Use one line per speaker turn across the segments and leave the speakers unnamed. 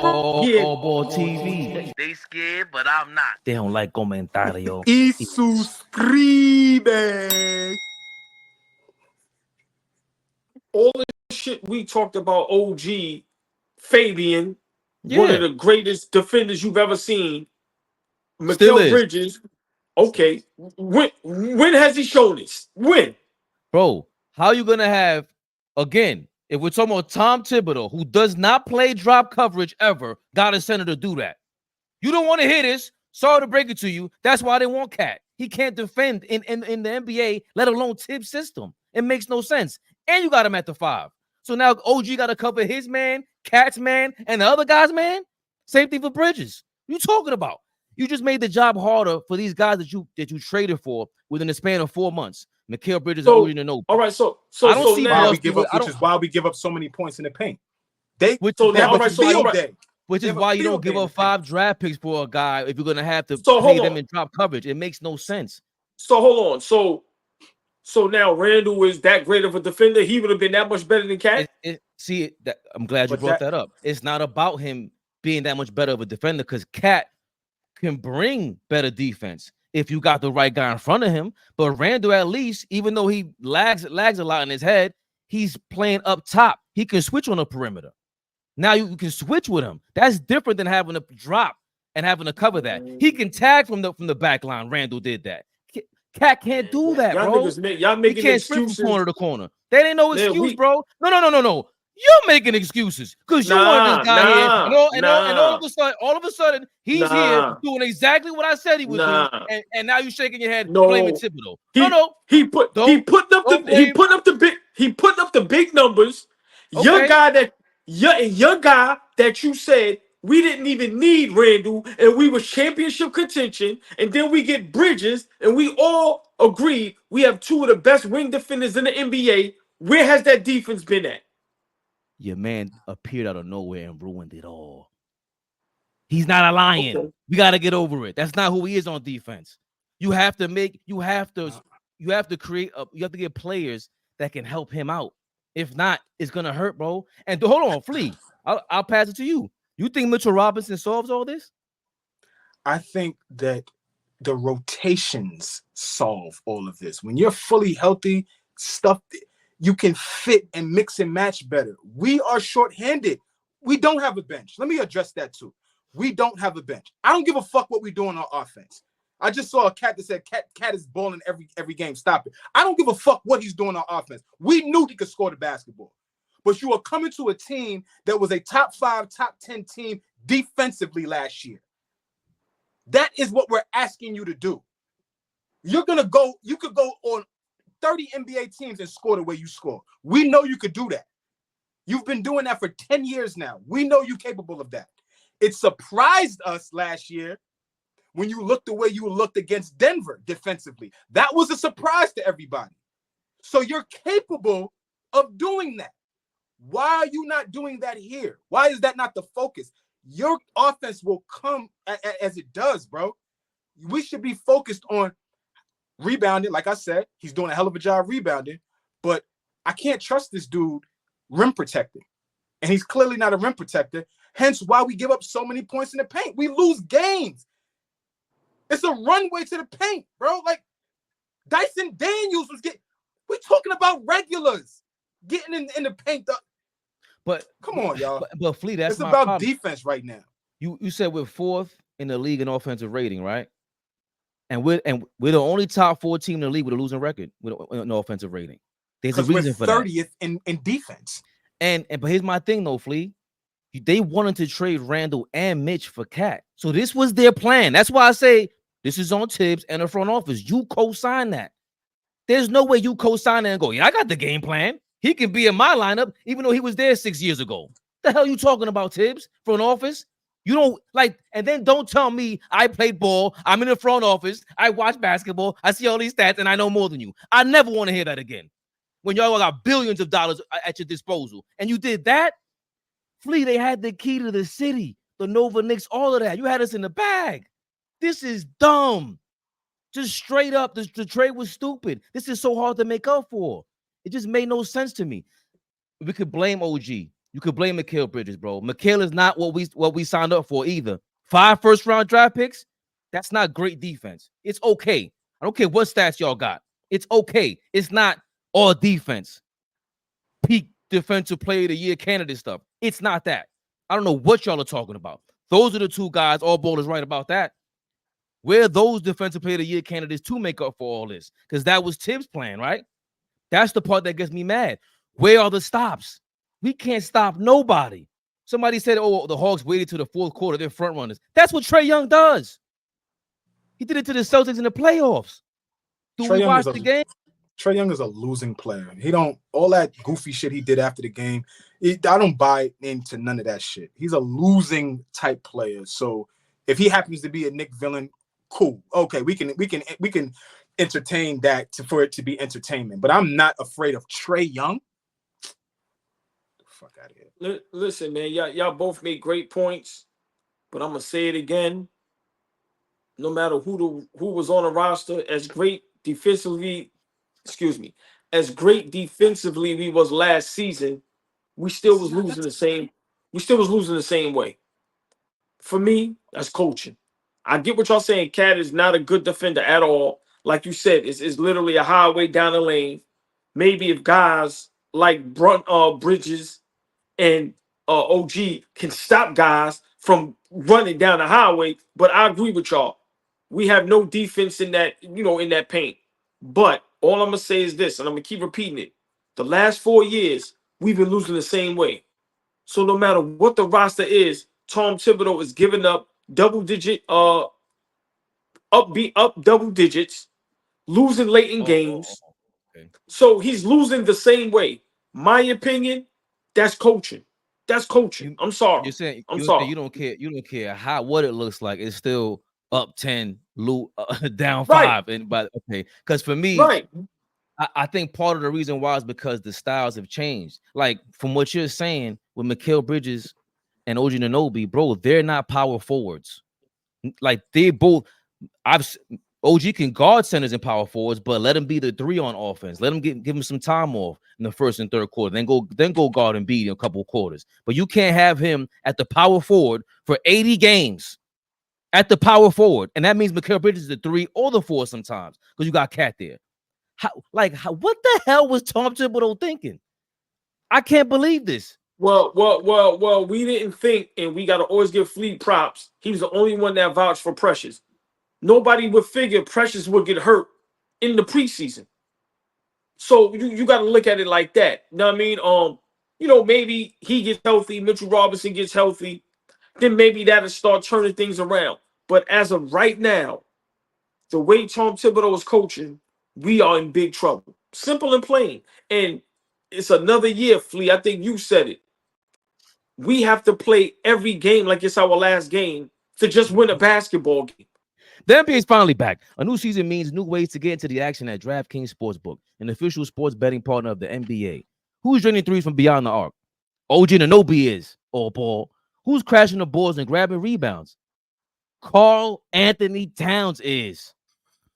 Yeah.
AllBall TV.
They scared, but I'm not.
They don't like comentario.
Y suscribe. All the shit we talked about, OG Fabian, one of the greatest defenders you've ever seen.
Still
Mikal
is.
Bridges. Okay. When has he shown this? When?
Bro, how you gonna have, again, if we're talking about Tom Thibodeau, who does not play drop coverage ever, got a center to do that? You don't want to hear this. Sorry to break it to you. That's why they want Cat. He can't defend in the NBA, let alone Tibbs system. It makes no sense. And you got him at the 5. So now OG got to cover his man, Cat's man, and the other guy's man. Same thing for Bridges. What you talking about? You just made the job harder for these guys that you traded for within the span of 4 months. Mikal Bridges and OG Anunoby.
All right, so
I don't see
now,
which is why we give up so many points in the paint.
Which is why you don't give up 5 draft picks for a guy if you're gonna have to pay them in drop coverage. It makes no sense.
So hold on. So now Randall is that great of a defender. He would have been that much better than Cat.
I'm glad you brought that up. It's not about him being that much better of a defender because Cat can bring better defense if you got the right guy in front of him. But Randall, at least, even though he lags a lot in his head, he's playing up top. He can switch on the perimeter. Now you can switch with him. That's different than having to drop and having to cover that. He can tag from the back line. Randall did that. Cat can't do that, bro.
Y'all making
he can't
excuses.
Sprint from corner to corner. That ain't no excuse, bro. No. You're making excuses because you want this guy here, and all of a sudden, he's here doing exactly what I said he would do, and now you're shaking your head blaming Thibodeau.
He put up the big numbers. Okay. Your guy that you said we didn't even need Randall, and we were championship contention, and then we get Bridges, and we all agreed we have 2 of the best wing defenders in the NBA. Where has that defense been at?
Your man appeared out of nowhere and ruined it all. He's not a lion. Okay. We got to get over it. That's not who he is on defense. You have to get players that can help him out. If not, it's gonna hurt, bro. And hold on, Flea. I'll pass it to you. You think Mitchell Robinson solves all this?
I think that the rotations solve all of this. When you're fully healthy, stuff you can fit and mix and match better. We are shorthanded. We don't have a bench. Let me address that too. We don't have a bench. I don't give a fuck what we do on our offense. I just saw a cat that said cat is balling every game. Stop it. I don't give a fuck what he's doing on offense. We knew he could score the basketball. But you are coming to a team that was a top 5, top 10 team defensively last year. That is what we're asking you to do. You could go on 30 NBA teams and score the way you score. We know you could do that. You've been doing that for 10 years now. We know you're capable of that. It surprised us last year when you looked the way you looked against Denver defensively. That was a surprise to everybody. So you're capable of doing that. Why are you not doing that here? Why is that not the focus? Your offense will come as it does, bro. We should be focused on rebounding. Like I said, he's doing a hell of a job rebounding, but I can't trust this dude rim protecting. And he's clearly not a rim protector. Hence why we give up so many points in the paint. We lose games. It's a runway to the paint, bro. Like Dyson Daniels we're talking about regulars getting in the paint.
But
come on, y'all.
But Flea, that's
it's about problem. Defense right now.
You said we're 4th in the league in offensive rating, right? And we're the only top 4 team in the league with a losing record with no offensive rating. There's a reason for that.
30th in defense.
But here's my thing though, Flea. They wanted to trade Randall and Mitch for Cat. So this was their plan. That's why I say this is on Tibbs and the front office. You co-sign that. There's no way you co-sign that and go, yeah, I got the game plan. He can be in my lineup, even though he was there 6 years ago. The hell you talking about, Tibbs? Front office? You don't like, and then don't tell me I played ball. I'm in the front office. I watch basketball. I see all these stats, and I know more than you. I never want to hear that again. When y'all got billions of dollars at your disposal, and you did that, Flea, they had the key to the city, the Nova Knicks, all of that. You had us in the bag. This is dumb. Just straight up, the trade was stupid. This is so hard to make up for. It just made no sense to me. We could blame OG. You could blame Mikal Bridges, bro. Mikal is not what we signed up for either. 5 first-round draft picks, that's not great defense. It's okay. I don't care what stats y'all got. It's okay. It's not all defense. Peak defensive player of the year candidate stuff. It's not that. I don't know what y'all are talking about. Those are the two guys. AllBall is right about that. Where are those defensive player of the year candidates to make up for all this? Because that was Tibbs' plan, right? That's the part that gets me mad. Where are the stops? We can't stop nobody. Somebody said, oh, the Hawks waited to the fourth quarter. They're front runners. That's what Trae Young does. He did it to the Celtics in the playoffs. Do we watch the game?
Trae Young is a losing player. He don't, all that goofy shit he did after the game, I don't buy into none of that shit. He's a losing type player. So if he happens to be a Knick villain, cool. Okay, we can entertain that for it to be entertainment. But I'm not afraid of Trae Young. Fuck out of here.
Listen, man, y'all both made great points, but I'm gonna say it again. No matter who was on the roster, as great defensively we was last season, we still was losing the same. We still was losing the same way. For me, that's coaching. I get what y'all saying. Cat is not a good defender at all. Like you said, it's literally a highway down the lane. Maybe if guys like Bridges and OG can stop guys from running down the highway, but I agree with y'all. We have no defense in that, in that paint. But all I'm gonna say is this, and I'm gonna keep repeating it. The last 4 years, we've been losing the same way. So no matter what the roster is, Tom Thibodeau is giving up double digits, losing late in games.
Okay.
So he's losing the same way. My opinion, that's coaching. That's coaching. I'm sorry.
You're saying
I'm sorry.
You don't care what it looks like. It's still up 10, down 5, and because for me,
right.
I think part of the reason why is because the styles have changed. Like from what you're saying with Mikal Bridges and OG Anunoby, bro, they're not power forwards. Like they both, OG can guard centers and power forwards, but let him be the 3 on offense. Let him give him some time off in the first and third quarter. Then go guard and beat in a couple of quarters. But you can't have him at the power forward for 80 games. At the power forward, and that means Mikal Bridges is the 3 or the 4 sometimes because you got Cat there. What the hell was Tom Thibodeau thinking? I can't believe this.
Well, we didn't think, and we got to always give Fleet props. He was the only one that vouched for Precious. Nobody would figure Precious would get hurt in the preseason. So you got to look at it like that. You know what I mean? Maybe he gets healthy, Mitchell Robinson gets healthy, then maybe that'll start turning things around. But as of right now, the way Tom Thibodeau is coaching, we are in big trouble. Simple and plain. And it's another year, Flea. I think you said it. We have to play every game like it's our last game to just win a basketball game.
The NBA is finally back. A new season means new ways to get into the action at DraftKings Sportsbook, an official sports betting partner of the NBA. Who's draining threes from beyond the arc? OG Anunoby is. AllBall. Who's crashing the boards and grabbing rebounds? Karl-Anthony Towns is.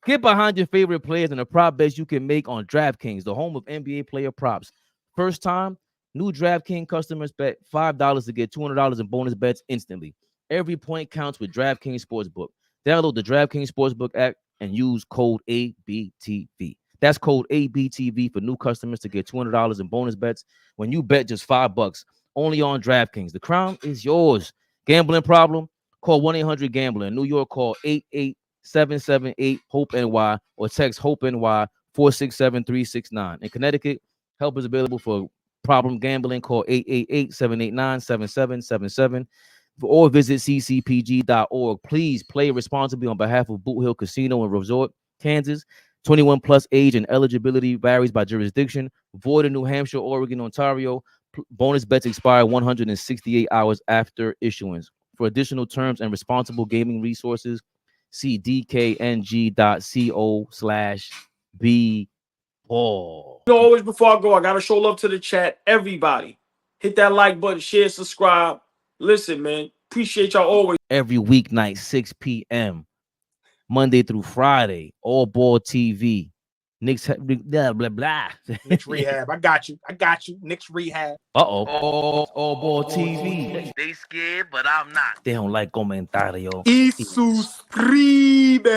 Get behind your favorite players and the prop bets you can make on DraftKings, the home of NBA player props. First time, new DraftKings customers bet $5 to get $200 in bonus bets instantly. Every point counts with DraftKings Sportsbook. Download the DraftKings Sportsbook app and use code ABTV. That's code ABTV for new customers to get $200 in bonus bets when you bet just $5 only on DraftKings. The crown is yours. Gambling problem? Call 1-800-GAMBLER. In New York, call 88778-HOPE-NY or text HOPE-NY 467-369. In Connecticut, help is available for problem gambling. Call 888-789-7777 or visit ccpg.org. Please play responsibly on behalf of Boot Hill Casino and Resort, Kansas. 21 plus age and eligibility varies by jurisdiction. Void in New Hampshire, Oregon, Ontario. Bonus bets expire 168 hours after issuance. For additional terms and responsible gaming resources, see dkng.co/b-ball.
Always before I go, I got to show love to the chat. Everybody, hit that like button, share, subscribe. Listen, man, appreciate y'all always.
Every weeknight, 6 p.m., Monday through Friday, AllBall TV. Knicks, blah, blah, blah.
Knicks Rehab. I got you. Knicks Rehab.
AllBall TV.
They scared, but I'm not.
They don't like comentario.
Y suscribe.